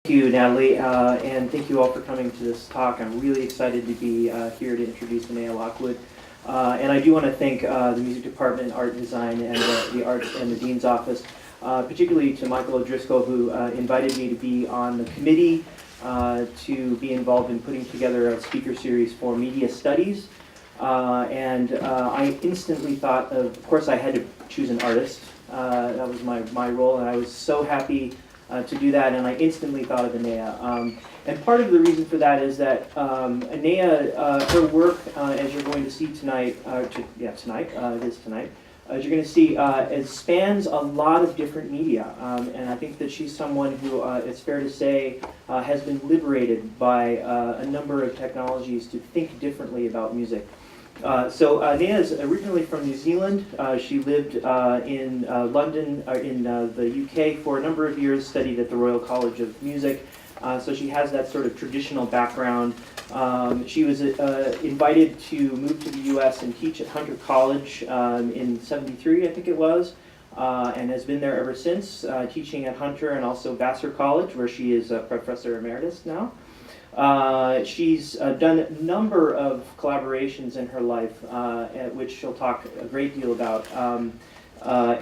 Thank you, Natalie, and thank you all for coming to this talk. I'm really excited to be here to introduce Annea Lockwood. And I do want to thank the Music Department, Art and Design, and the Art and the Dean's Office, particularly to Michael O'Driscoll, who invited me to be on the committee to be involved in putting together a speaker series for media studies. And I instantly thought of course, I had to choose an artist. That was my role, and I was so happy to do that, and I instantly thought of Annea. And part of the reason for that is that Annea, her work, as you're going to see tonight, tonight, it is tonight, as you're going to see, it spans a lot of different media. And I think that she's someone who, it's fair to say, has been liberated by a number of technologies to think differently about music. So Annea is originally from New Zealand. She lived in London, in the UK for a number of years, studied at the Royal College of Music. So she has that sort of traditional background. She was invited to move to the US and teach at Hunter College in '73, I think it was, and has been there ever since, teaching at Hunter and also Vassar College, where she is a professor emeritus now. She's done a number of collaborations in her life, which she'll talk a great deal about.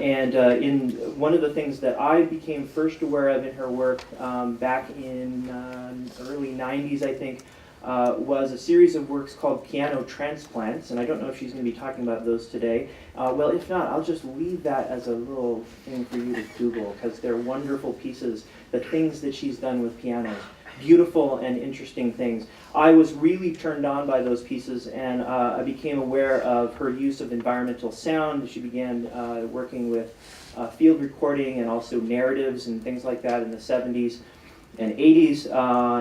In one of the things that I became first aware of in her work back in early '90s, I think, was a series of works called Piano Transplants, and I don't know if she's going to be talking about those today. Well, if not, I'll just leave that as a little thing for you to Google, because they're wonderful pieces, the things that she's done with pianos. Beautiful and interesting things. I was really turned on by those pieces, and I became aware of her use of environmental sound. She began working with field recording and also narratives and things like that in the '70s and '80s.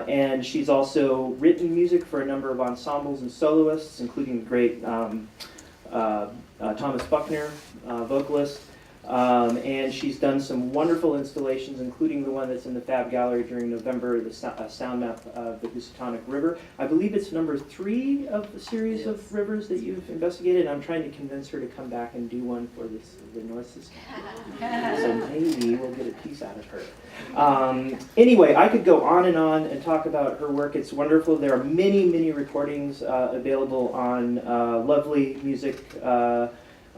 And she's also written music for a number of ensembles and soloists, including the great Thomas Buckner, vocalist. And she's done some wonderful installations, including the one that's in the FAB Gallery during November, the sound map of the Housatonic River. I believe it's number 3 of the series of rivers that you've investigated. I'm trying to convince her to come back and do one for the North System. So maybe we'll get a piece out of her. Anyway, I could go on and talk about her work. It's wonderful. There are many, many recordings available on lovely music,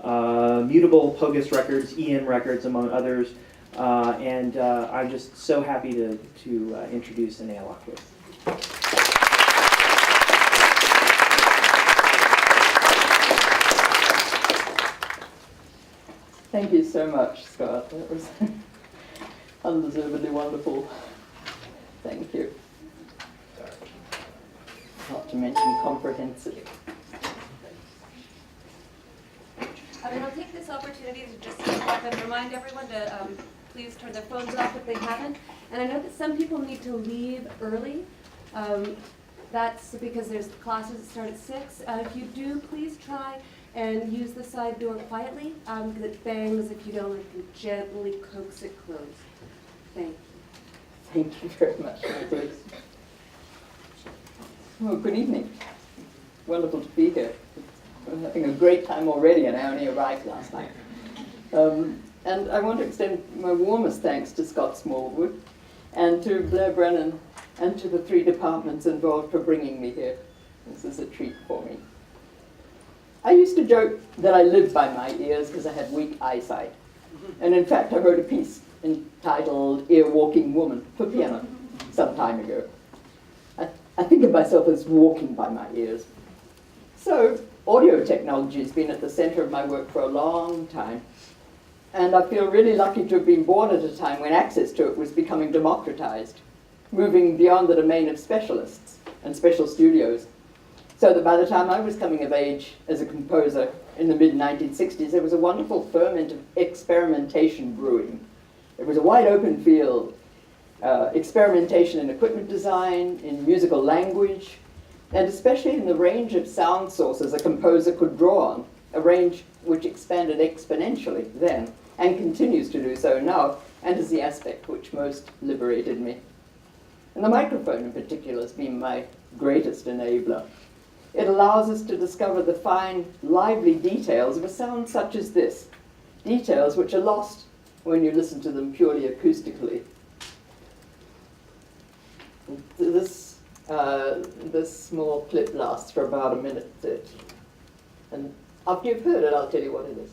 Mutable, Pogus Records, EN Records, among others, and I'm just so happy to introduce Annea Lockwood. Thank you so much, Scott. That was undeservedly wonderful. Thank you. Not to mention comprehensive. I'll take this opportunity to just step up and remind everyone to please turn their phones off if they haven't. And I know that some people need to leave early. That's because there's classes that start at 6. If you do, please try and use the side door quietly, because it bangs if you don't. It can gently coax it closed. Thank you. Thank you very much, Grace. Well, good evening. Wonderful to be here. I'm having a great time already, and I only arrived last night. And I want to extend my warmest thanks to Scott Smallwood and to Blair Brennan and to the 3 departments involved for bringing me here. This is a treat for me. I used to joke that I lived by my ears because I had weak eyesight. And in fact, I wrote a piece entitled Ear-Walking Woman for piano some time ago. I think of myself as walking by my ears. So, audio technology has been at the center of my work for a long time, and I feel really lucky to have been born at a time when access to it was becoming democratized, moving beyond the domain of specialists and special studios, so that by the time I was coming of age as a composer in the mid-1960s, there was a wonderful ferment of experimentation brewing. It was a wide open field, experimentation in equipment design, in musical language, and especially in the range of sound sources a composer could draw on, a range which expanded exponentially then, and continues to do so now, and is the aspect which most liberated me. And the microphone in particular has been my greatest enabler. It allows us to discover the fine, lively details of a sound such as this, details which are lost when you listen to them purely acoustically. This small clip lasts for about 1:30. And after you've heard it, I'll tell you what it is.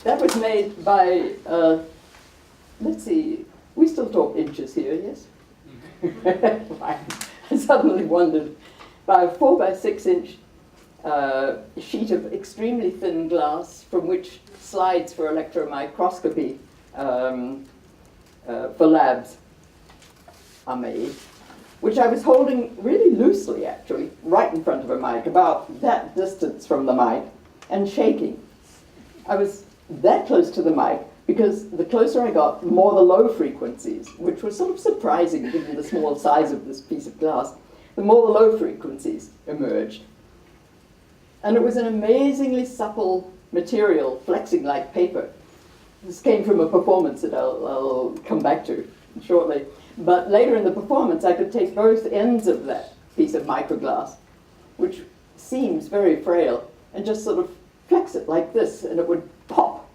That was made by, let's see, we still talk inches here, yes? Right. I suddenly wondered, by a 4 by 6 inch sheet of extremely thin glass from which slides for electron microscopy for labs are made, which I was holding really loosely, actually, right in front of a mic, about that distance from the mic, and shaking. I was that close to the mic because the closer I got, the more the low frequencies, which was sort of surprising given the small size of this piece of glass, the more the low frequencies emerged. And it was an amazingly supple material, flexing like paper. This came from a performance that I'll come back to shortly. But later in the performance, I could take both ends of that piece of microglass, which seems very frail, and just sort of flex it like this, and it would pop,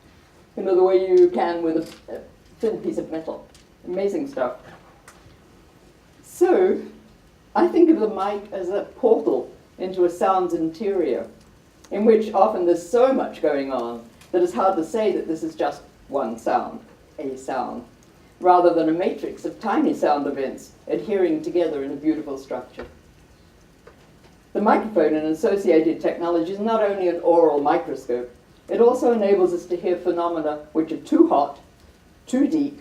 you know, the way you can with a thin piece of metal. Amazing stuff. So, I think of the mic as a portal into a sound's interior, in which often there's so much going on that it's hard to say that this is just one sound, a sound, rather than a matrix of tiny sound events adhering together in a beautiful structure. The microphone and associated technology is not only an aural microscope, it also enables us to hear phenomena which are too hot, too deep,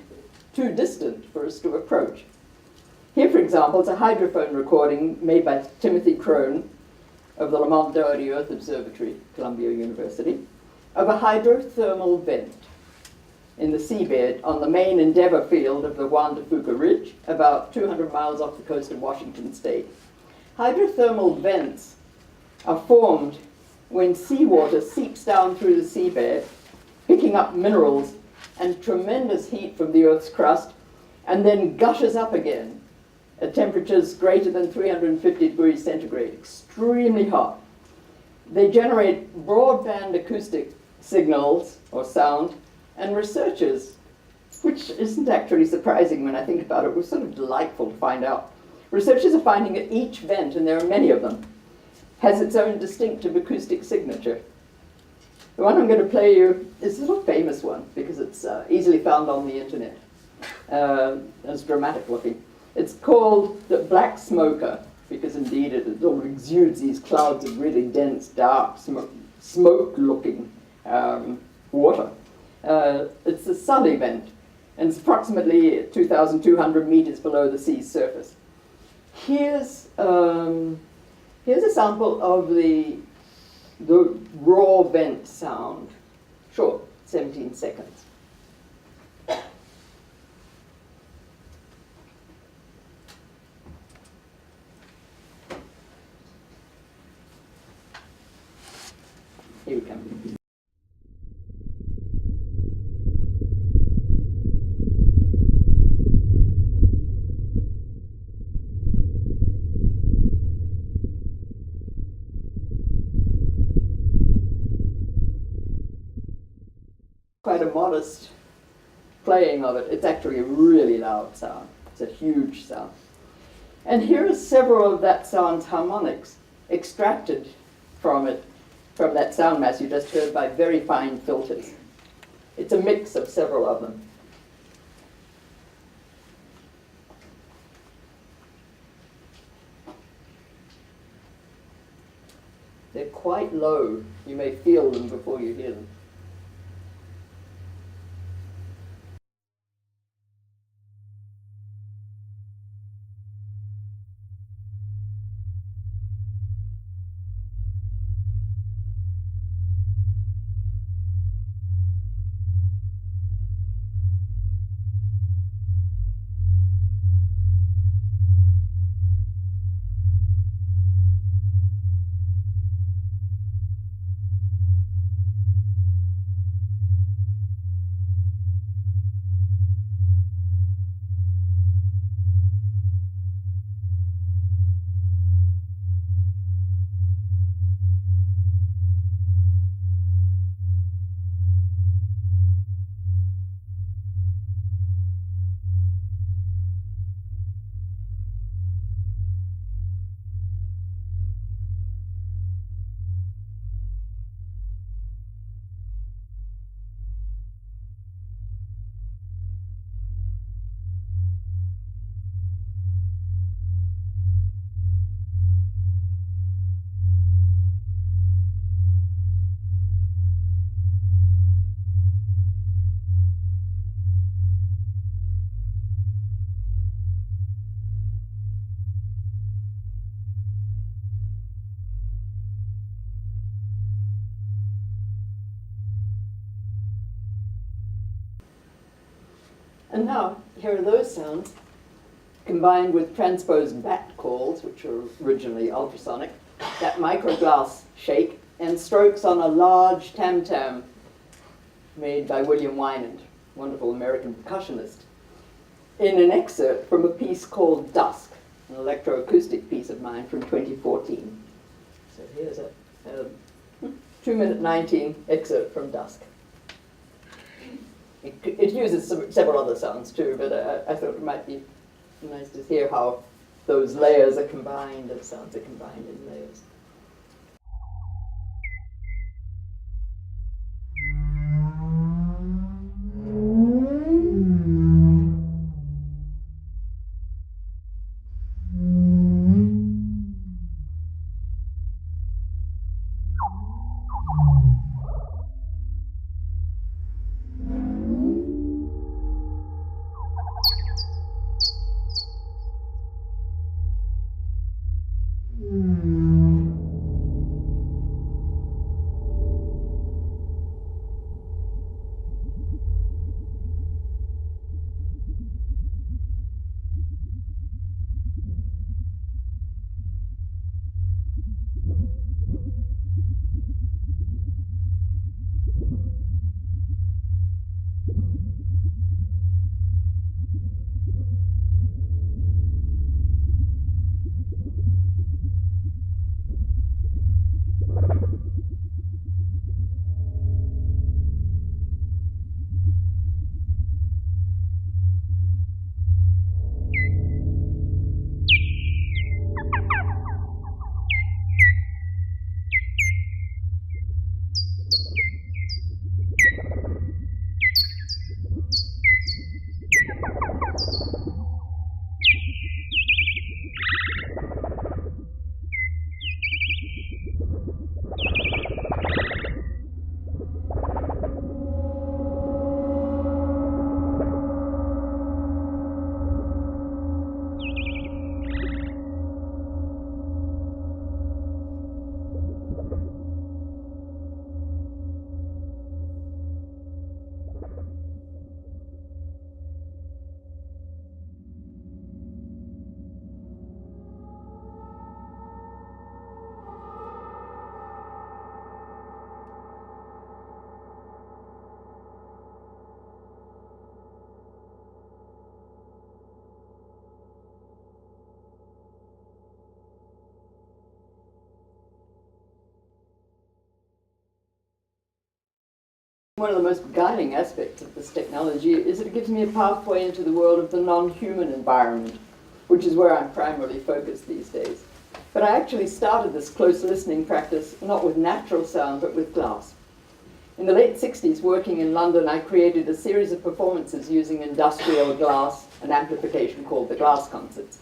too distant for us to approach. Here, for example, is a hydrophone recording made by Timothy Crone of the Lamont Doherty Earth Observatory, Columbia University, of a hydrothermal vent in the seabed on the main endeavor field of the Juan de Fuca Ridge, about 200 miles off the coast of Washington State. Hydrothermal vents are formed when seawater seeps down through the seabed, picking up minerals and tremendous heat from the Earth's crust, and then gushes up again at temperatures greater than 350 degrees centigrade, extremely hot. They generate broadband acoustic signals or sound, and researchers, which isn't actually surprising when I think about it, it was sort of delightful to find out. Researchers are finding that each vent, and there are many of them, has its own distinctive acoustic signature. The one I'm going to play you is a little famous one because it's easily found on the internet. It's dramatic looking. It's called the Black Smoker because indeed it sort of exudes these clouds of really dense, dark, smoke-looking water. It's a sun event, and it's approximately 2,200 meters below the sea's surface. Here's a sample of the raw vent sound. Short, 17 seconds. Here we come. quite a modest playing of it. It's actually a really loud sound. It's a huge sound. And here are several of that sound's harmonics extracted from it, from that sound mass you just heard by very fine filters. It's a mix of several of them. They're quite low. You may feel them before you hear them. And now, here are those sounds, combined with transposed bat calls, which were originally ultrasonic, that microglass shake, and strokes on a large tam-tam made by William Wynand, wonderful American percussionist, in an excerpt from a piece called Dusk, an electroacoustic piece of mine from 2014. So here's a 2-minute 19 excerpt from Dusk. It uses several other sounds too, but I thought it might be nice to hear how those layers are combined, and sounds are combined in layers. One of the most guiding aspects of this technology is that it gives me a pathway into the world of the non-human environment, which is where I'm primarily focused these days. But I actually started this close listening practice not with natural sound, but with glass. In the late 60s, working in London, I created a series of performances using industrial glass and amplification called the Glass Concerts.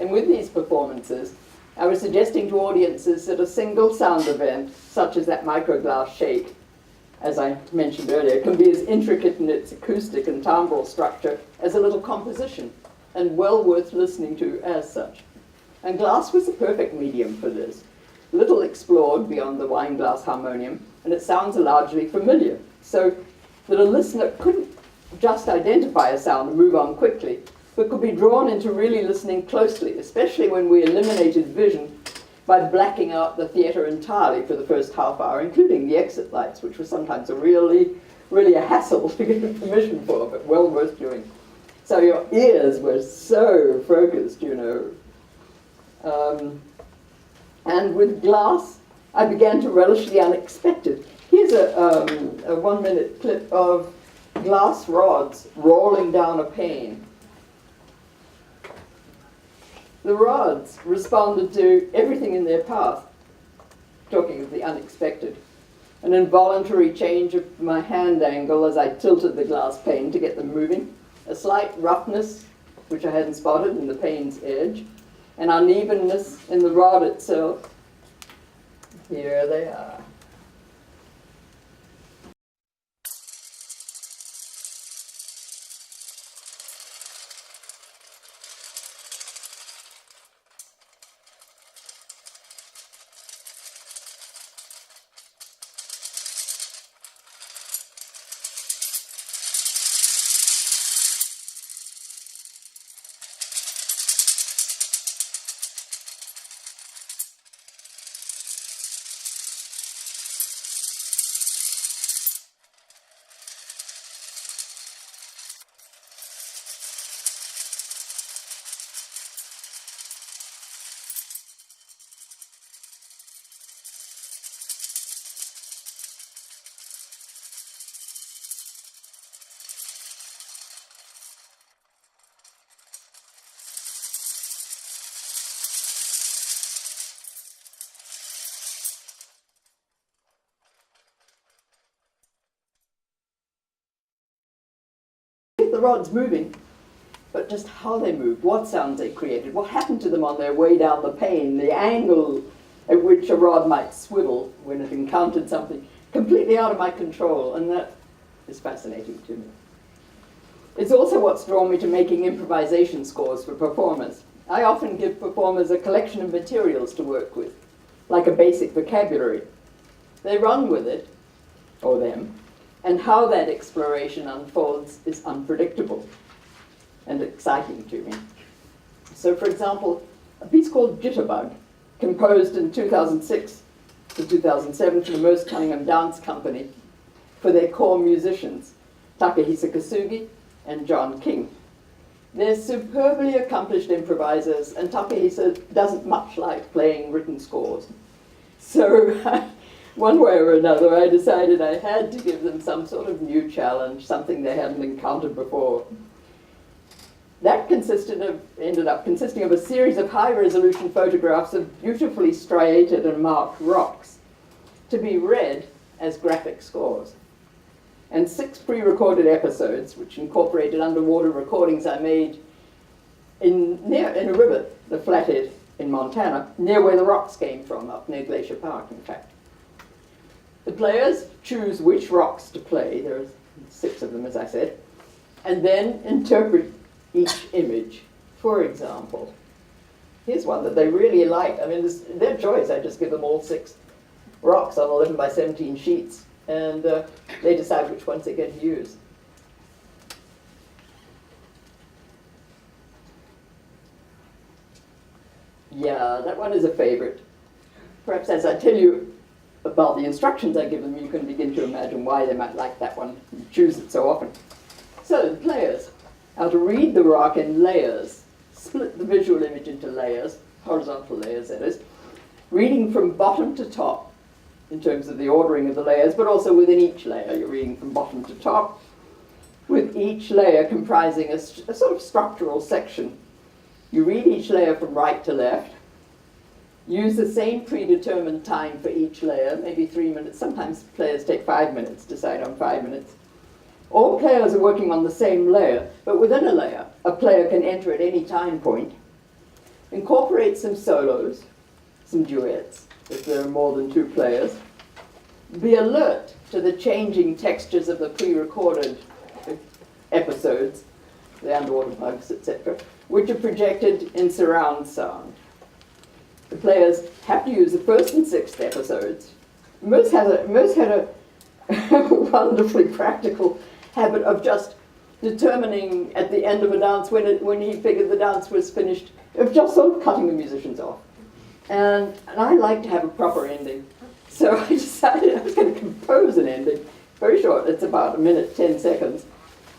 And with these performances, I was suggesting to audiences that a single sound event, such as that microglass shake, as I mentioned earlier, can be as intricate in its acoustic and timbral structure as a little composition, and well worth listening to as such. And glass was the perfect medium for this. Little explored beyond the wine glass harmonium, and it sounds largely familiar, so that a listener couldn't just identify a sound and move on quickly, but could be drawn into really listening closely, especially when we eliminated vision by blacking out the theatre entirely for the first half hour, including the exit lights, which was sometimes really a hassle to get permission for, but well worth doing. So your ears were so focused, you know. And with glass, I began to relish the unexpected. Here's a 1-minute clip of glass rods rolling down a pane. The rods responded to everything in their path, talking of the unexpected. An involuntary change of my hand angle as I tilted the glass pane to get them moving, a slight roughness, which I hadn't spotted in the pane's edge, an unevenness in the rod itself. Here they are. The rods moving, but just how they moved, what sounds they created, what happened to them on their way down the pane, the angle at which a rod might swivel when it encountered something, completely out of my control, and that is fascinating to me. It's also what's drawn me to making improvisation scores for performers. I often give performers a collection of materials to work with, like a basic vocabulary. They run with it, or them, and how that exploration unfolds is unpredictable and exciting to me. So, for example, a piece called Jitterbug, composed in 2006 to 2007 for the Merce Cunningham Dance Company for their core musicians, Takahisa Kasugi and John King. They're superbly accomplished improvisers, and Takahisa doesn't much like playing written scores. So, one way or another, I decided I had to give them some sort of new challenge, something they hadn't encountered before. That ended up consisting of a series of high-resolution photographs of beautifully striated and marked rocks, to be read as graphic scores, and 6 pre-recorded episodes, which incorporated underwater recordings I made in a river, the Flathead in Montana, near where the rocks came from, up near Glacier Park, in fact. The players choose which rocks to play, there are 6 of them, as I said, and then interpret each image. For example, here's one that they really like. I mean, their choice. I just give them all 6 rocks on 11 by 17 sheets, and they decide which ones they're going to use. Yeah, that one is a favorite. Perhaps as I tell you about the instructions I give them, you can begin to imagine why they might like that one and choose it so often. So, the players are to read the rock in layers, split the visual image into layers, horizontal layers that is, reading from bottom to top in terms of the ordering of the layers, but also within each layer. You're reading from bottom to top, with each layer comprising a sort of structural section. You read each layer from right to left, use the same predetermined time for each layer, maybe 3 minutes. Sometimes players take 5 minutes, decide on 5 minutes. All players are working on the same layer, but within a layer, a player can enter at any time point, incorporate some solos, some duets, if there are more than 2 players, be alert to the changing textures of the pre-recorded episodes, the underwater bugs, etc., which are projected in surround sound. The players have to use the first and 6th episodes. Moose had a wonderfully practical habit of just determining at the end of a dance, when he figured the dance was finished, of just sort of cutting the musicians off. And I like to have a proper ending. So I decided I was going to compose an ending. Very short, it's about 1 minute, 10 seconds.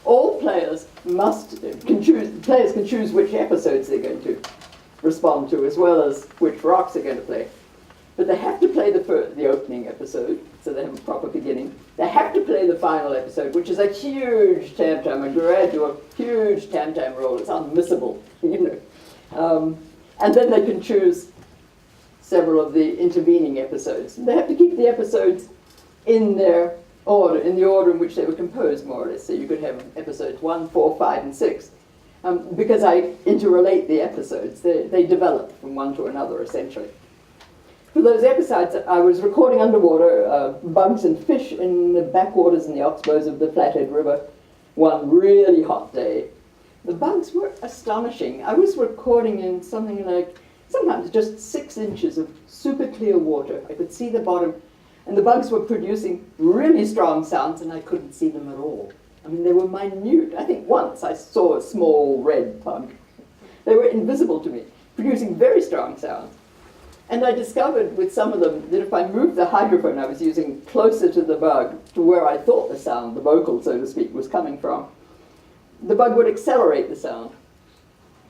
All players can choose which episodes they're going to respond to, as well as which rocks they're going to play. But they have to play the opening episode, so they have a proper beginning. They have to play the final episode, which is a huge tam-tam, a gradual, huge tam-tam roll. It's unmissable, you know. And then they can choose several of the intervening episodes. They have to keep the episodes in their order, in the order in which they were composed, more or less. So you could have episodes 1, 4, 5, and 6. Because I interrelate the episodes, they develop from one to another, essentially. For those episodes, I was recording underwater bugs and fish in the backwaters and the oxbows of the Flathead River one really hot day. The bugs were astonishing. I was recording in something like, sometimes just 6 inches of super clear water. I could see the bottom, and the bugs were producing really strong sounds, and I couldn't see them at all. I mean, they were minute. I think once I saw a small red bug. They were invisible to me, producing very strong sounds. And I discovered with some of them that if I moved the hydrophone I was using closer to the bug, to where I thought the sound, the vocal, so to speak, was coming from, the bug would accelerate the sound.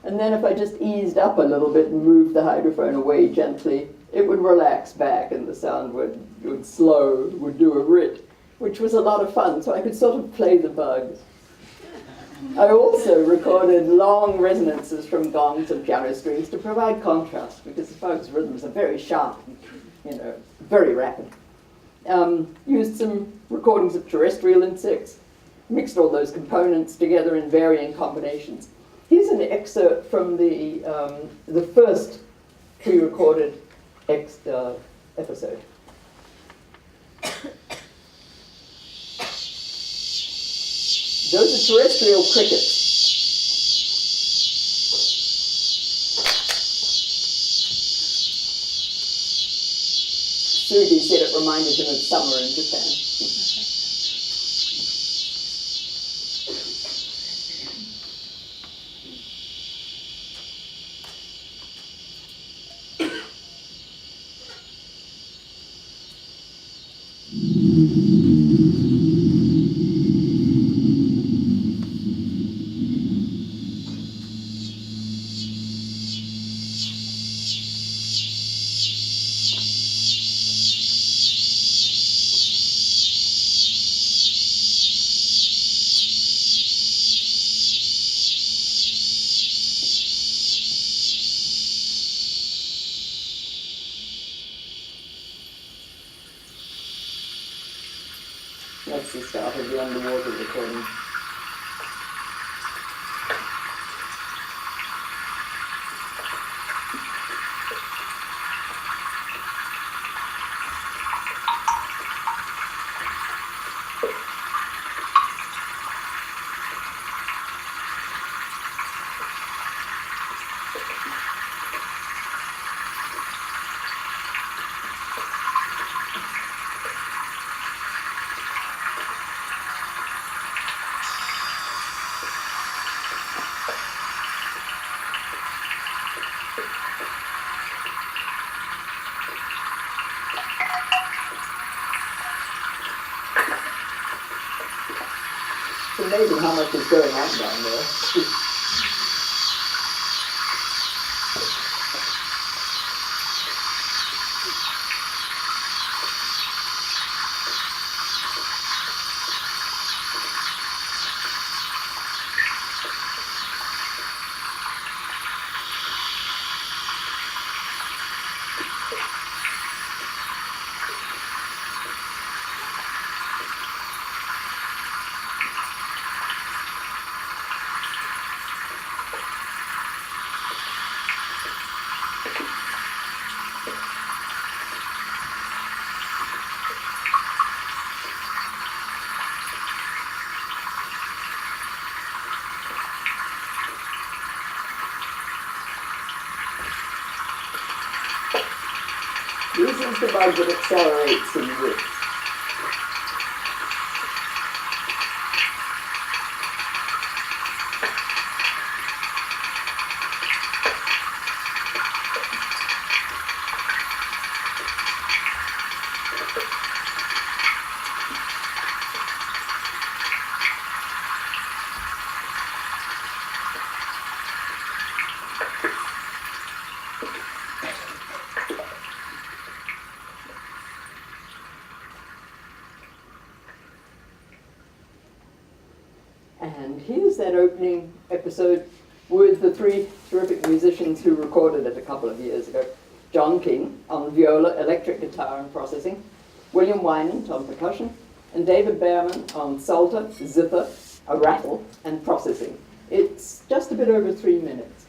And then if I just eased up a little bit and moved the hydrophone away gently, it would relax back and the sound would slow, would do a rit, which was a lot of fun, so I could sort of play the bugs. I also recorded long resonances from gongs and piano strings to provide contrast, because the bugs' rhythms are very sharp, you know, very rapid. Used some recordings of terrestrial insects, mixed all those components together in varying combinations. Here's an excerpt from the first pre-recorded episode. Those are terrestrial crickets. Sugi said it reminded him of summer in Japan. That's the start of the underwater recording. It's amazing how much is going on down there. This is the bug that accelerates in width. And here's that opening episode with the three terrific musicians who recorded it a couple of years ago. John King on viola, electric guitar and processing, William Wynant on percussion, and David Behrman on psalter, zither, a rattle, and processing. It's just a bit over 3 minutes.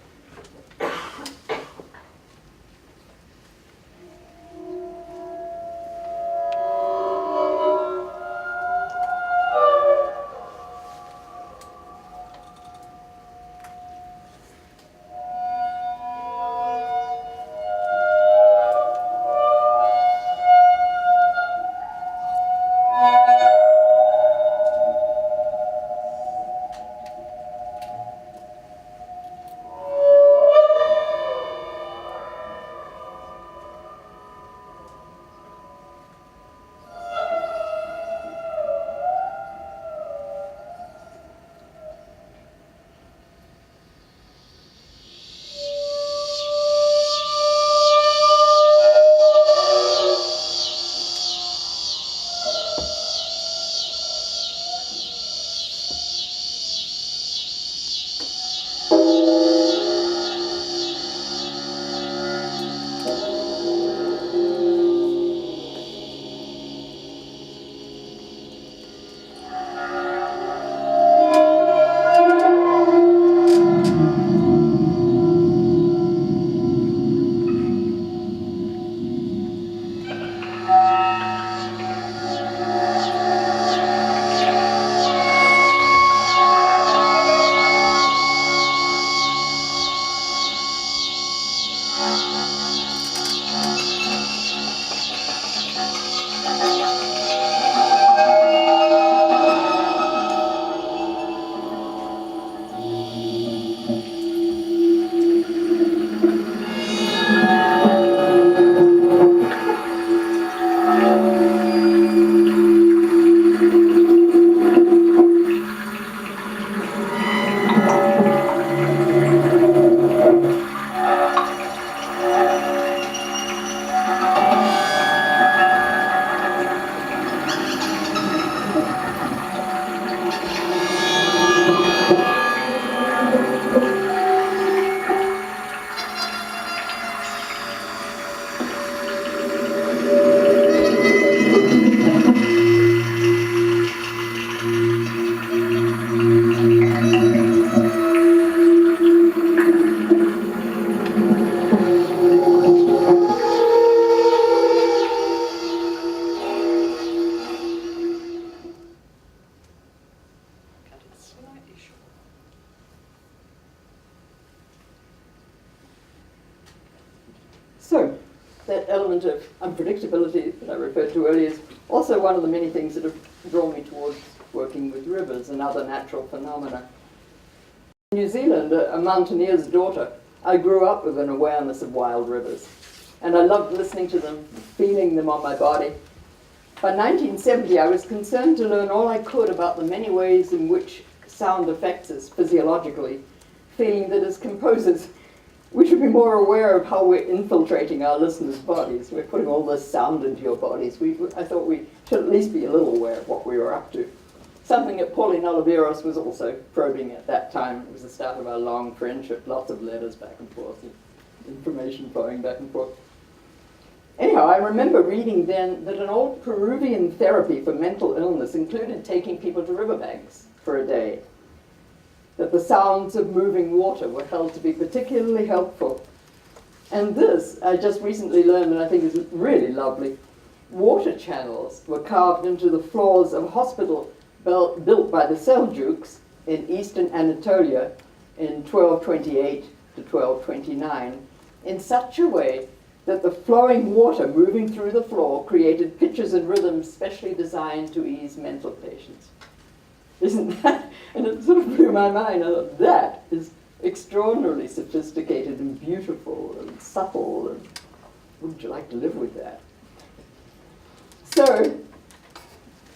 So, that element of unpredictability that I referred to earlier is also one of the many things that have drawn me towards working with rivers and other natural phenomena. In New Zealand, a mountaineer's daughter, I grew up with an awareness of wild rivers, and I loved listening to them, feeling them on my body. By 1970, I was concerned to learn all I could about the many ways in which sound affects us physiologically, feeling that as composers, we should be more aware of how we're infiltrating our listeners' bodies. We're putting all this sound into your bodies. I thought we should at least be a little aware of what we were up to. Something that Pauline Oliveros was also probing at that time. It was the start of our long friendship, lots of letters back and forth, and information flowing back and forth. Anyhow, I remember reading then that an old Peruvian therapy for mental illness included taking people to riverbanks for a day, that the sounds of moving water were held to be particularly helpful. And this, I just recently learned, and I think is really lovely, water channels were carved into the floors of a hospital built by the Seljuks in eastern Anatolia in 1228 to 1229 in such a way that the flowing water moving through the floor created pitches and rhythms specially designed to ease mental patients. Isn't that? And it sort of blew my mind. I thought, that is extraordinarily sophisticated and beautiful and subtle, and wouldn't you like to live with that? So,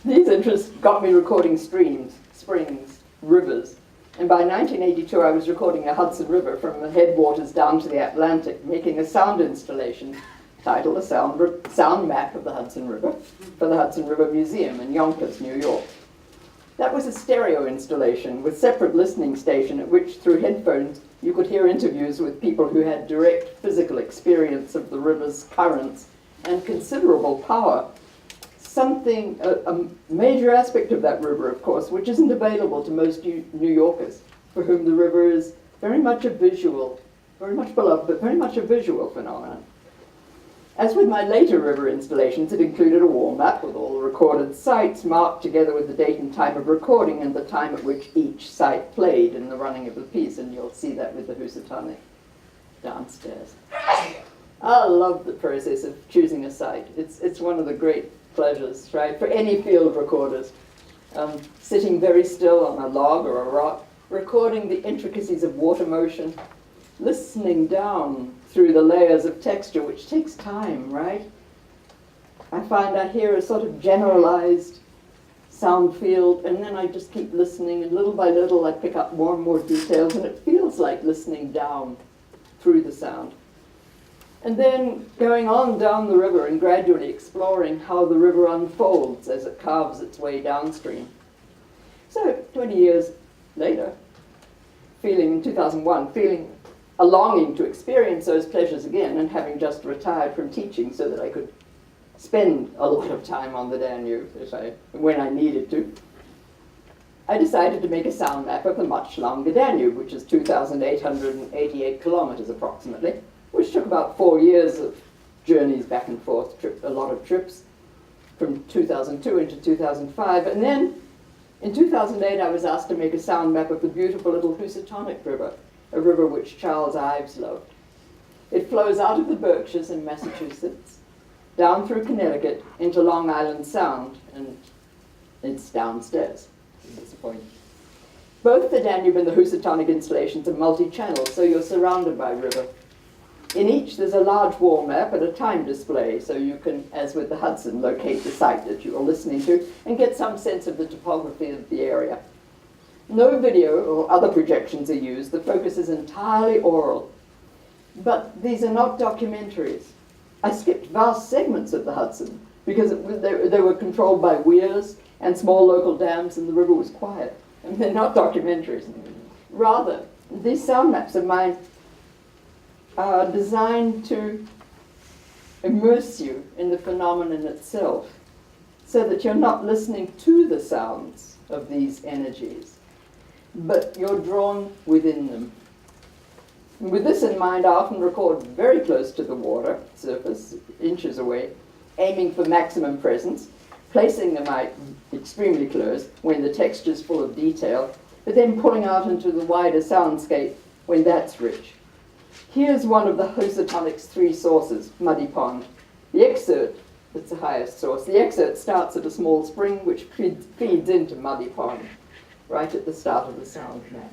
these interests got me recording streams, springs, rivers, and by 1982 I was recording the Hudson River from the headwaters down to the Atlantic, making a sound installation titled A Sound Map of the Hudson River for the Hudson River Museum in Yonkers, New York. That was a stereo installation with separate listening station at which, through headphones, you could hear interviews with people who had direct physical experience of the river's currents and considerable power. A major aspect of that river, of course, which isn't available to most New Yorkers, for whom the river is very much a visual, very much beloved, but very much a visual phenomenon. As with my later river installations, it included a wall map with all the recorded sites marked together with the date and time of recording and the time at which each site played in the running of the piece, and you'll see that with the Housatonic downstairs. I love the process of choosing a site. It's one of the great pleasures, right, for any field recorders. Sitting very still on a log or a rock, recording the intricacies of water motion, listening down through the layers of texture, which takes time, right? I find I hear a sort of generalized sound field, and then I just keep listening, and little by little I pick up more and more details, and it feels like listening down through the sound. And then going on down the river and gradually exploring how the river unfolds as it carves its way downstream. So 20 years later, in 2001, feeling a longing to experience those pleasures again, and having just retired from teaching so that I could spend a lot of time on the Danube when I needed to, I decided to make a sound map of the much longer Danube, which is 2,888 kilometers approximately, which took about 4 years of journeys back and forth, a lot of trips from 2002 into 2005. And then in 2008, I was asked to make a sound map of the beautiful little Housatonic River, a river which Charles Ives loved. It flows out of the Berkshires in Massachusetts, down through Connecticut into Long Island Sound, and it's downstairs. That's the point. Both the Danube and the Housatonic installations are multi-channel, so you're surrounded by river. In each, there's a large wall map and a time display, so you can, as with the Hudson, locate the site that you are listening to and get some sense of the topography of the area. No video or other projections are used. The focus is entirely oral. But these are not documentaries. I skipped vast segments of the Hudson because they were controlled by weirs and small local dams, and the river was quiet. And they're not documentaries. Rather, these sound maps of mine are designed to immerse you in the phenomenon itself, so that you're not listening to the sounds of these energies, but you're drawn within them. And with this in mind, I often record very close to the water surface, inches away, aiming for maximum presence, placing the mic extremely close when the texture's full of detail, but then pulling out into the wider soundscape when that's rich. Here's one of the Housatonic's 3 sources, Muddy Pond. The excerpt, that's the highest source, the excerpt starts at a small spring which feeds into Muddy Pond, right at the start of the sound map.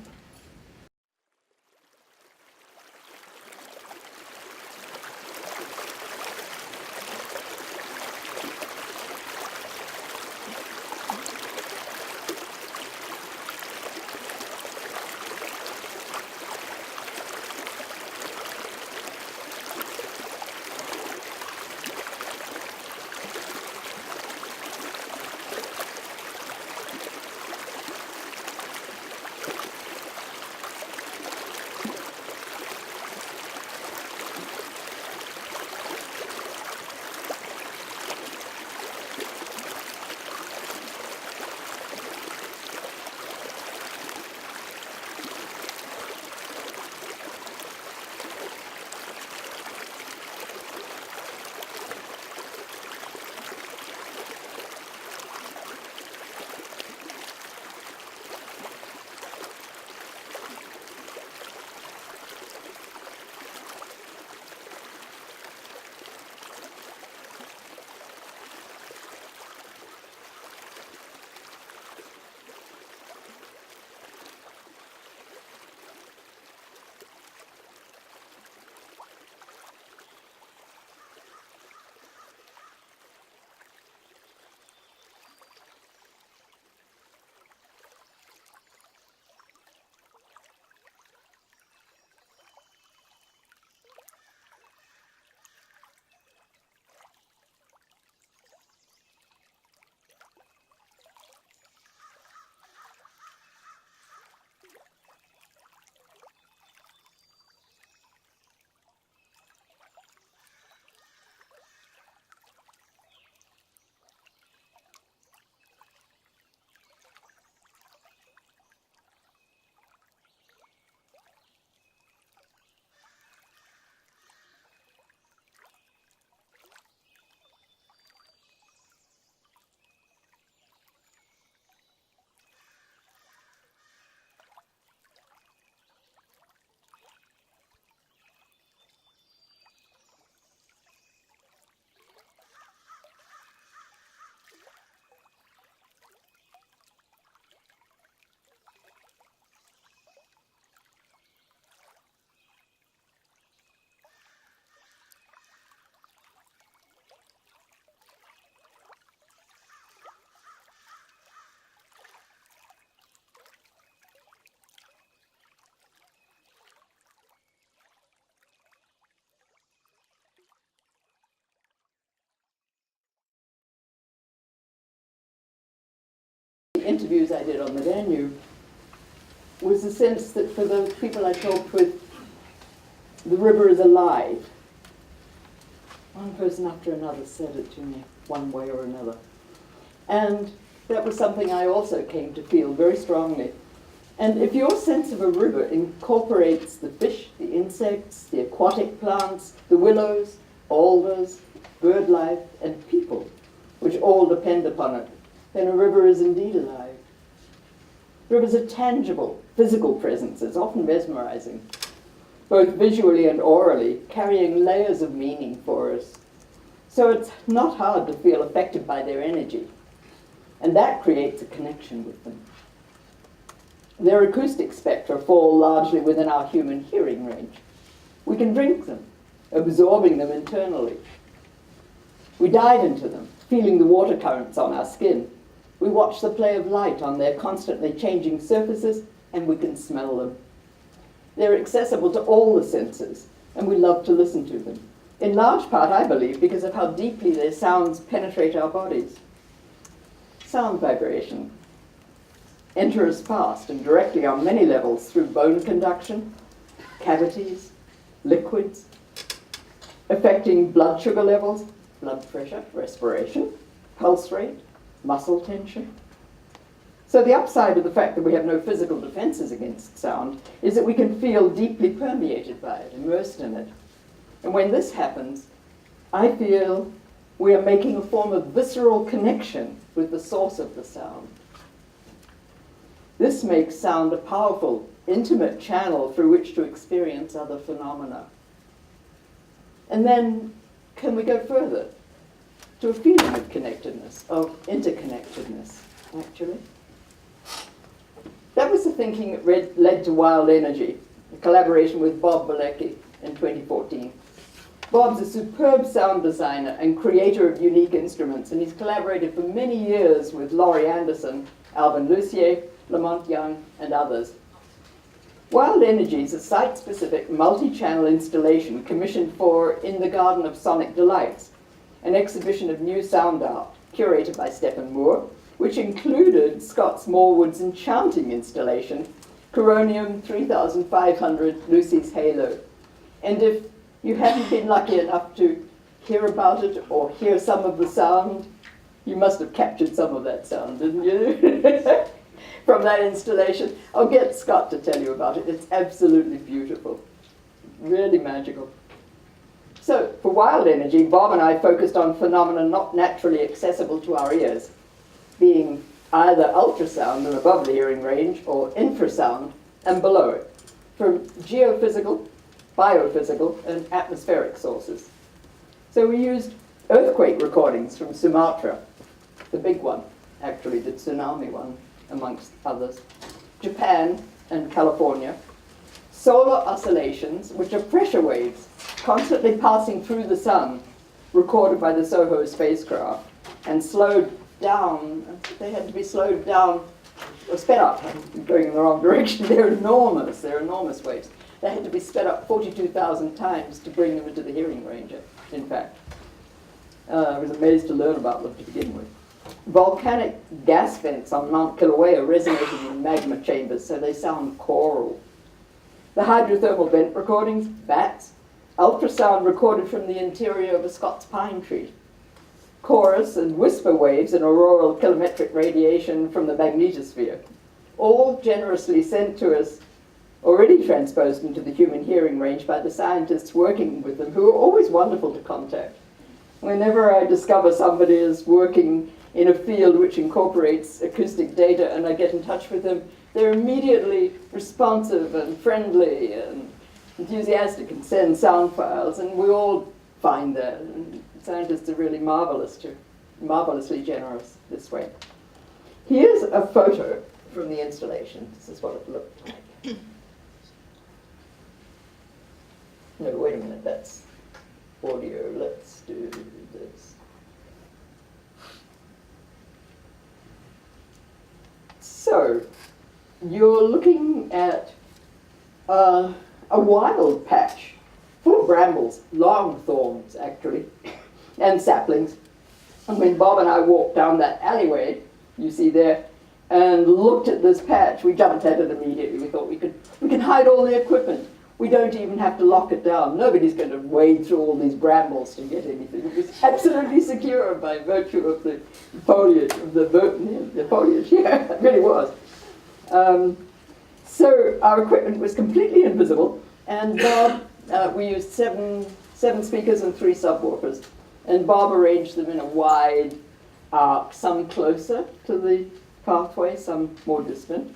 the interviews I did on the Danube was the sense that for the people I talked with, the river is alive. One person after another said it to me, one way or another. And that was something I also came to feel very strongly. And if your sense of a river incorporates the fish, the insects, the aquatic plants, the willows, alders, bird life, and people, which all depend upon it, then a river is indeed alive. Rivers are tangible, physical presences, often mesmerizing, both visually and orally, carrying layers of meaning for us. So it's not hard to feel affected by their energy, and that creates a connection with them. Their acoustic spectra fall largely within our human hearing range. We can drink them, absorbing them internally. We dive into them, feeling the water currents on our skin. We watch the play of light on their constantly changing surfaces, and we can smell them. They're accessible to all the senses, and we love to listen to them. In large part, I believe, because of how deeply their sounds penetrate our bodies. Sound vibration enter us fast and directly on many levels through bone conduction, cavities, liquids, affecting blood sugar levels, blood pressure, respiration, pulse rate, muscle tension. So the upside of the fact that we have no physical defenses against sound is that we can feel deeply permeated by it, immersed in it. And when this happens, I feel we are making a form of visceral connection with the source of the sound. This makes sound a powerful, intimate channel through which to experience other phenomena. And then, can we go further to a feeling of connectedness, of interconnectedness, actually? That was the thinking that led to Wild Energy, a collaboration with Bob Bilecki in 2014. Bob's a superb sound designer and creator of unique instruments, and he's collaborated for many years with Laurie Anderson, Alvin Lucier, Lamont Young, and others. Wild Energy is a site-specific multi-channel installation commissioned for In the Garden of Sonic Delights, an exhibition of new sound art curated by Stephen Moore, which included Scott Smallwood's enchanting installation, Coronium 3500 Lucy's Halo. And if you haven't been lucky enough to hear about it or hear some of the sound, you must have captured some of that sound, didn't you? From that installation. I'll get Scott to tell you about it. It's absolutely beautiful. Really magical. So, for Wild Energy, Bob and I focused on phenomena not naturally accessible to our ears, being either ultrasound and above the hearing range or infrasound and below it, from geophysical, biophysical, and atmospheric sources. So we used earthquake recordings from Sumatra, the big one, actually, the tsunami one, amongst others, Japan and California, solar oscillations, which are pressure waves constantly passing through the sun, recorded by the SOHO spacecraft, and slowed down. They had to be slowed down, or sped up. I'm going in the wrong direction. They're enormous waves. They had to be sped up 42,000 times to bring them into the hearing range, in fact. I was amazed to learn about them to begin with. Volcanic gas vents on Mount Kilauea resonating in magma chambers, so they sound choral. The hydrothermal vent recordings, bats, ultrasound recorded from the interior of a Scots pine tree, chorus and whisper waves and auroral kilometric radiation from the magnetosphere, all generously sent to us, already transposed into the human hearing range by the scientists working with them, who are always wonderful to contact. Whenever I discover somebody is working in a field which incorporates acoustic data and I get in touch with them, they're immediately responsive and friendly and enthusiastic and send sound files, and we all find that. And scientists are really marvelously generous this way. Here's a photo from the installation. This is what it looked like. No, wait a minute, that's audio. Let's do this. So, you're looking at a wild patch full of brambles, long thorns actually, and saplings. And when Bob and I walked down that alleyway, you see there, and looked at this patch. We jumped at it immediately. We thought we can hide all the equipment. We don't even have to lock it down. Nobody's going to wade through all these brambles to get anything. It was absolutely secure by virtue of the foliage, of the foliage. Yeah, it really was. So our equipment was completely invisible, and Bob, we used seven speakers and 3 subwoofers, and Bob arranged them in a wide arc, some closer to the pathway, some more distant.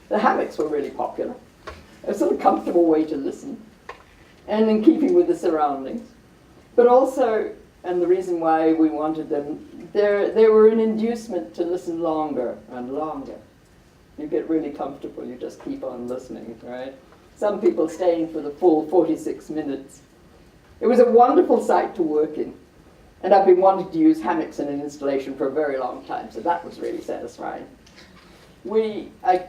The hammocks were really popular. A sort of comfortable way to listen, and in keeping with the surroundings. But also, and the reason why we wanted them, they were an inducement to listen longer and longer. You get really comfortable, you just keep on listening, right? Some people staying for the full 46 minutes. It was a wonderful site to work in, and I've been wanting to use hammocks in an installation for a very long time, so that was really satisfying. I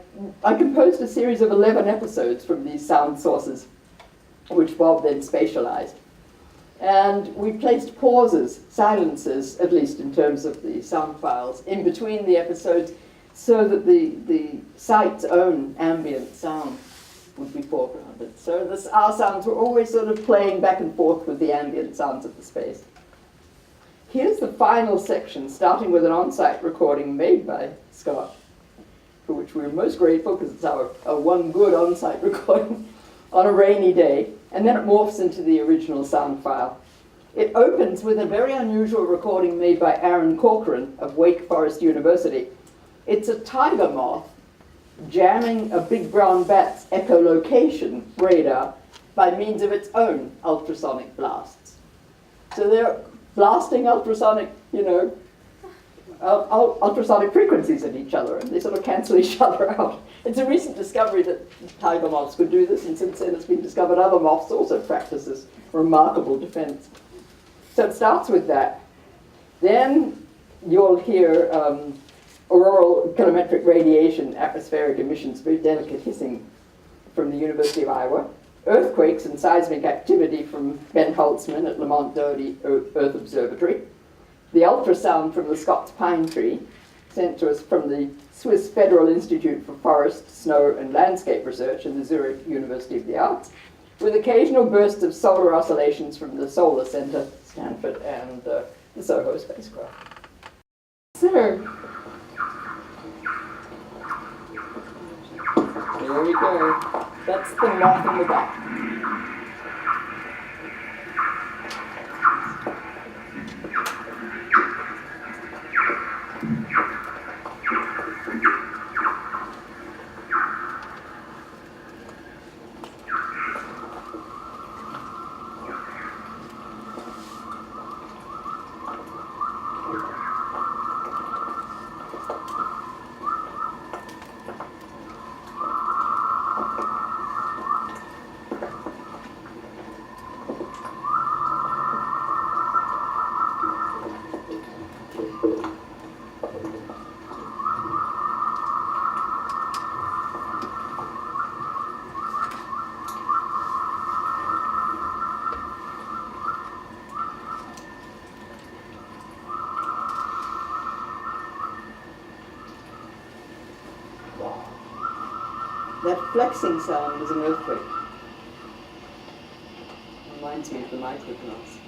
composed a series of 11 episodes from these sound sources, which Bob then spatialized. And we placed pauses, silences, at least in terms of the sound files, in between the episodes so that the site's own ambient sound would be foregrounded. So our sounds were always sort of playing back and forth with the ambient sounds of the space. Here's the final section, starting with an on-site recording made by Scott, for which we're most grateful because it's our one good on-site recording on a rainy day, and then it morphs into the original sound file. It opens with a very unusual recording made by Aaron Corcoran of Wake Forest University. It's a tiger moth jamming a big brown bat's echolocation radar by means of its own ultrasonic blasts. So they're blasting ultrasonic, ultrasonic frequencies at each other, and they sort of cancel each other out. It's a recent discovery that tiger moths could do this, and since then it's been discovered other moths also practice this remarkable defense. So it starts with that. Then you'll hear auroral kilometric radiation, atmospheric emissions, very delicate hissing from the University of Iowa, earthquakes and seismic activity from Ben Holtzman at Lamont Doherty Earth Observatory, the ultrasound from the Scots pine tree, sent to us from the Swiss Federal Institute for Forest, Snow and Landscape Research in the Zurich University of the Arts, with occasional bursts of solar oscillations from the Solar Center, Stanford, and the SOHO spacecraft. So, there we go. That's the moth in the back. That flexing sound is an earthquake. Reminds me of the microglass.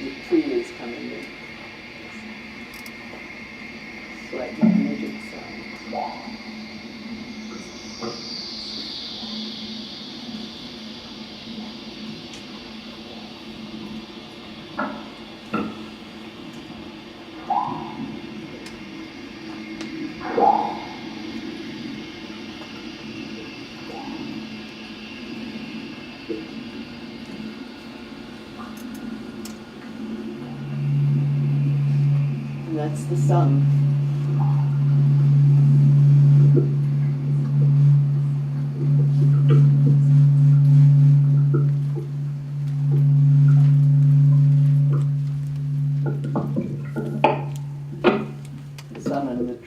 The tree is coming in. Slightly muted sound. And that's the sun.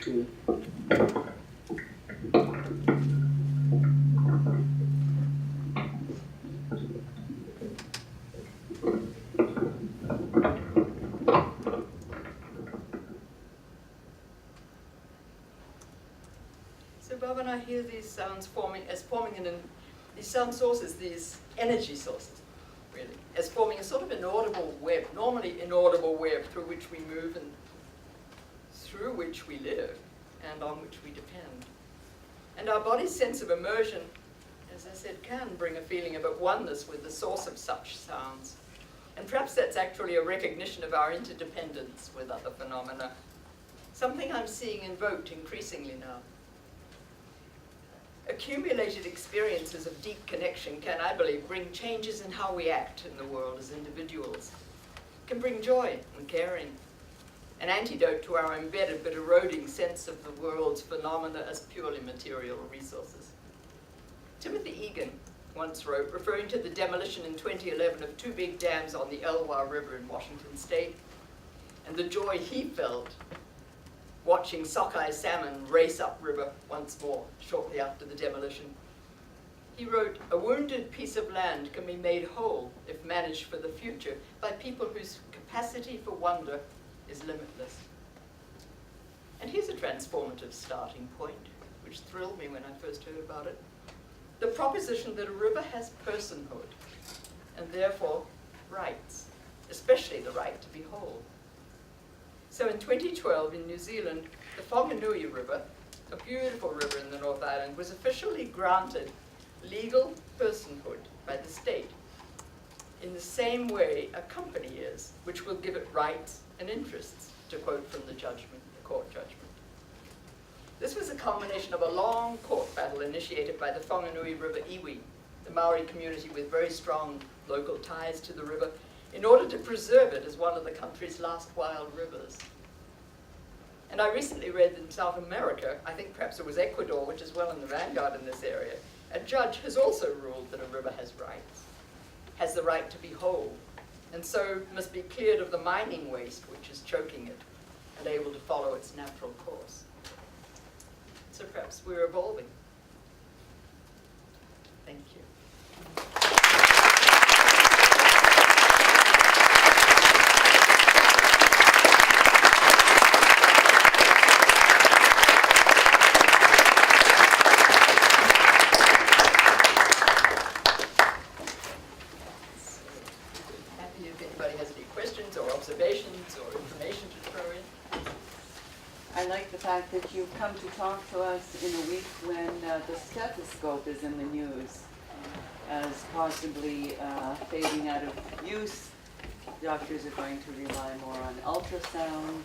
Really. So Bob and I hear these sounds forming these sound sources, these energy sources, really, as forming a sort of inaudible web, normally inaudible web through which we move and through which we live and on which we depend. And our body's sense of immersion, as I said, can bring a feeling of at oneness with the source of such sounds. And perhaps that's actually a recognition of our interdependence with other phenomena, something I'm seeing invoked increasingly now. Accumulated experiences of deep connection can, I believe, bring changes in how we act in the world as individuals, can bring joy and caring, an antidote to our embedded but eroding sense of the world's phenomena as purely material resources. Timothy Egan once wrote, referring to the demolition in 2011 of 2 big dams on the Elwha River in Washington State, and the joy he felt watching sockeye salmon race upriver once more shortly after the demolition. He wrote, "A wounded piece of land can be made whole if managed for the future by people whose capacity for wonder is limitless." And here's a transformative starting point, which thrilled me when I first heard about it. The proposition that a river has personhood, and therefore rights, especially the right to be whole. So in 2012 in New Zealand, the Whanganui River, a beautiful river in the North Island, was officially granted legal personhood by the state in the same way a company is, which will give it rights and interests, to quote from the court judgment. This was a culmination of a long court battle initiated by the Whanganui River iwi, the Maori community with very strong local ties to the river, in order to preserve it as one of the country's last wild rivers. And I recently read that in South America, I think perhaps it was Ecuador, which is well in the vanguard in this area, a judge has also ruled that a river has rights, has the right to be whole, and so must be cleared of the mining waste which is choking it, and able to follow its natural course. So perhaps we're evolving. Thank you. I like the fact that you've come to talk to us in a week when the stethoscope is in the news as possibly fading out of use. Doctors are going to rely more on ultrasound.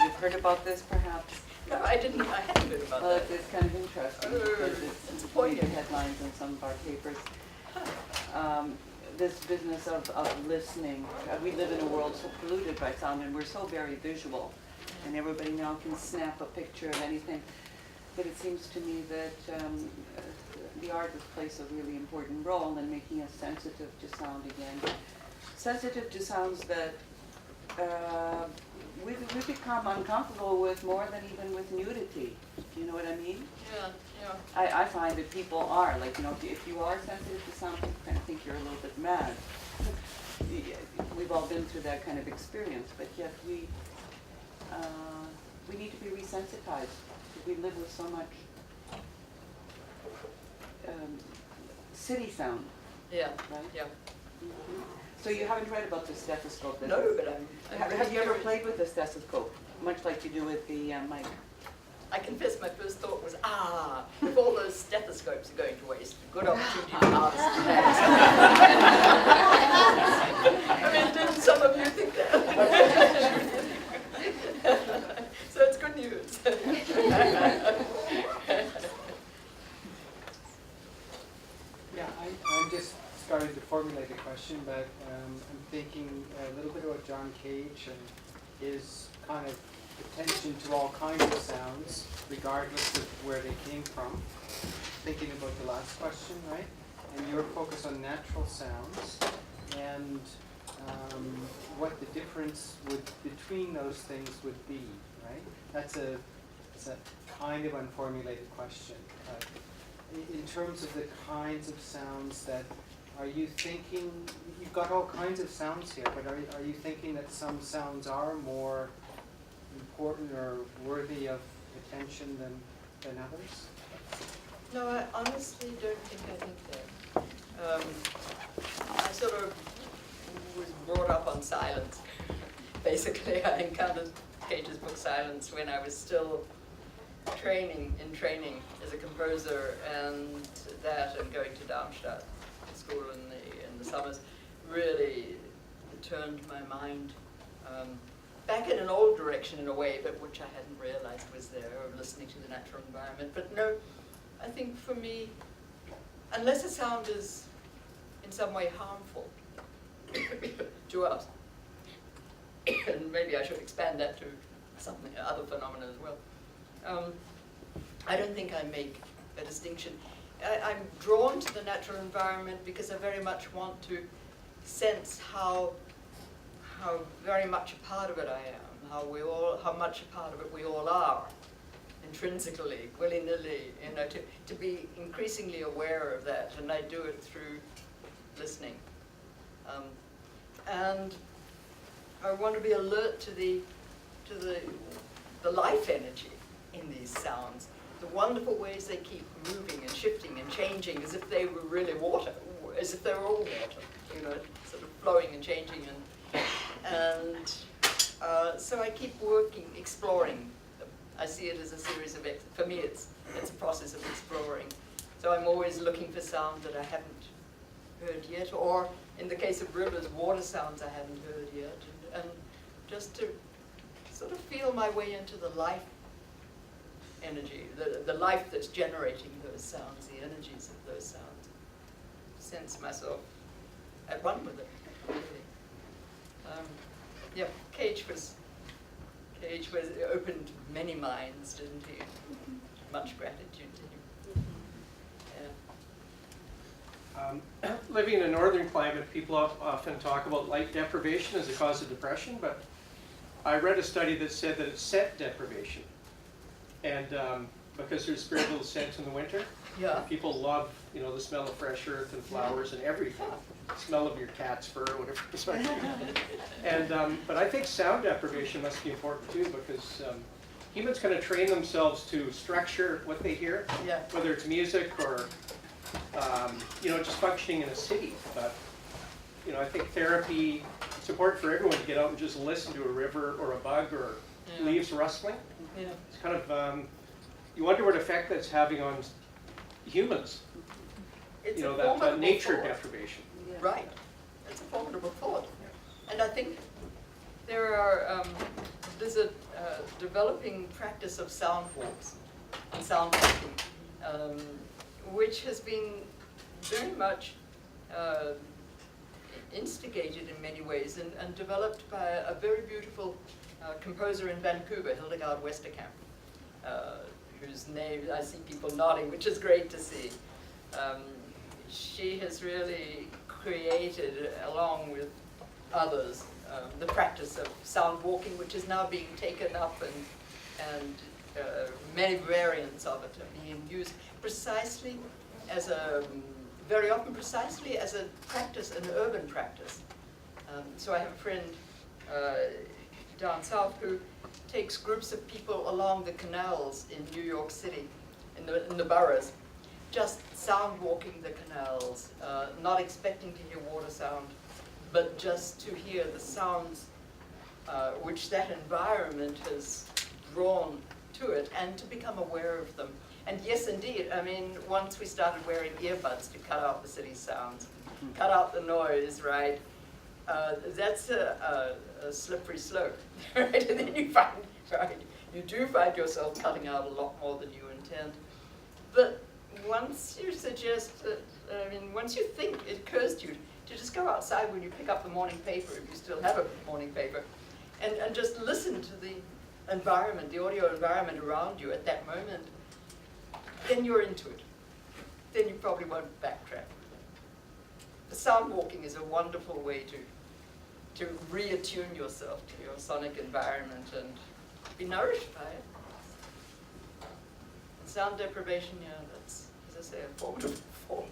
You've heard about this, perhaps? No, I hadn't heard about Well, that. it's kind of interesting because it's pointed headlines in some of our papers. This business of listening. We live in a world so polluted by sound, and we're so very visual. And everybody now can snap a picture of anything. But it seems to me that the artist plays a really important role in making us sensitive to sound again. Sensitive to sounds that we've become uncomfortable with more than even with nudity. Do you know what I mean? Yeah. I find that people are, like, you know, if you are sensitive to sound, people kind of think you're a little bit mad. We've all been through that kind of experience, but yet we need to be resensitized. We live with so much city sound. Yeah. Right? Yeah. Mm-hmm. So you haven't read about the stethoscope? Then? No, but Have you ever played with the stethoscope, much like you do with the mic? I confess my first thought was, if all those stethoscopes are going to waste, good opportunity to harvest the bags. I mean, didn't some of you think that? So it's good news. Yeah, I'm just starting to formulate a question, but I'm thinking a little bit about John Cage and his kind of attention to all kinds of sounds, regardless of where they came from. Thinking about the last question, right? And your focus on natural sounds and what the difference between those things would be, right? That's a it's a kind of unformulated question. In terms of the kinds of sounds that, are you thinking, you've got all kinds of sounds here, but are you thinking that some sounds are more important or worthy of attention than others? No, I honestly don't think I think that. I sort of was brought up on silence. Basically, I encountered Cage's book Silence when I was still training as a composer, and that and going to Darmstadt school in the summers really turned my mind back in an old direction in a way, but which I hadn't realized was there, of listening to the natural environment. But no, I think for me, unless a sound is in some way harmful to us, and maybe I should expand that to something, other phenomena as well, I don't think I make a distinction. I'm drawn to the natural environment because I very much want to sense how very much a part of it I am, how much a part of it we all are, intrinsically, willy-nilly, you know, to be increasingly aware of that, and I do it through listening. And I want to be alert to the life energy in these sounds, the wonderful ways they keep moving and shifting and changing as if they were really water, as if they were all water, you know, sort of flowing and changing. And so I keep working, exploring them. I see it as a series of, for me it's a process of exploring. So I'm always looking for sounds that I haven't heard yet, or in the case of rivers, water sounds I haven't heard yet, and just to sort of feel my way into the life energy, the life that's generating those sounds, the energies of those sounds. Sense myself at one with it, really. Yeah, Cage opened many minds, didn't he? Much gratitude to him. Yeah. Living in a northern climate, people often talk about light deprivation as a cause of depression, but I read a study that said that it's scent deprivation. And because there's very little scent in the winter, Yeah. people love, you know, the smell of fresh earth and flowers and everything. The smell of your cat's fur or whatever it's like. And but I think sound deprivation must be important too, because humans kind of train themselves to structure what they hear, Yeah. whether it's music or you know, just functioning in a city. But you know, I think therapy, it's important for everyone to get out and just listen to a river or a bug or Yeah. leaves rustling. Yeah. It's kind of, you wonder what effect that's having on humans, It's you know, a that formidable nature thought. deprivation. Right. It's a formidable thought. And I think there's a developing practice of sound walks and sound walking, which has been very much instigated in many ways and developed by a very beautiful composer in Vancouver, Hildegard Westerkamp, whose name I see people nodding, which is great to see. She has really created, along with others, the practice of sound walking, which is now being taken up, and many variants of it are being used precisely as very often precisely as a practice, an urban practice. So I have a friend down south who takes groups of people along the canals in New York City, in the boroughs, just sound walking the canals, not expecting to hear water sound, but just to hear the sounds which that environment has drawn to it, and to become aware of them. And yes, indeed, I mean, once we started wearing earbuds to cut out the city sounds, cut out the noise, right? That's a slippery slope, right? And then you find, right, you do find yourself cutting out a lot more than you intend. But once you suggest that, I mean, once you think, it occurs to you to just go outside when you pick up the morning paper, if you still have a morning paper, and just listen to the environment, the audio environment around you at that moment, then you're into it. Then you probably won't backtrack. The sound walking is a wonderful way to reattune yourself to your sonic environment and be nourished by it. sound deprivation, yeah, that's, as I say, a formidable fault.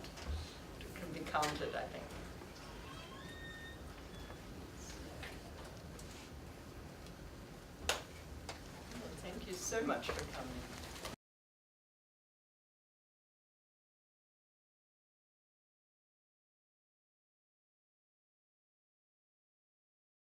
It can be counted, I think. Well, thank you so much for coming.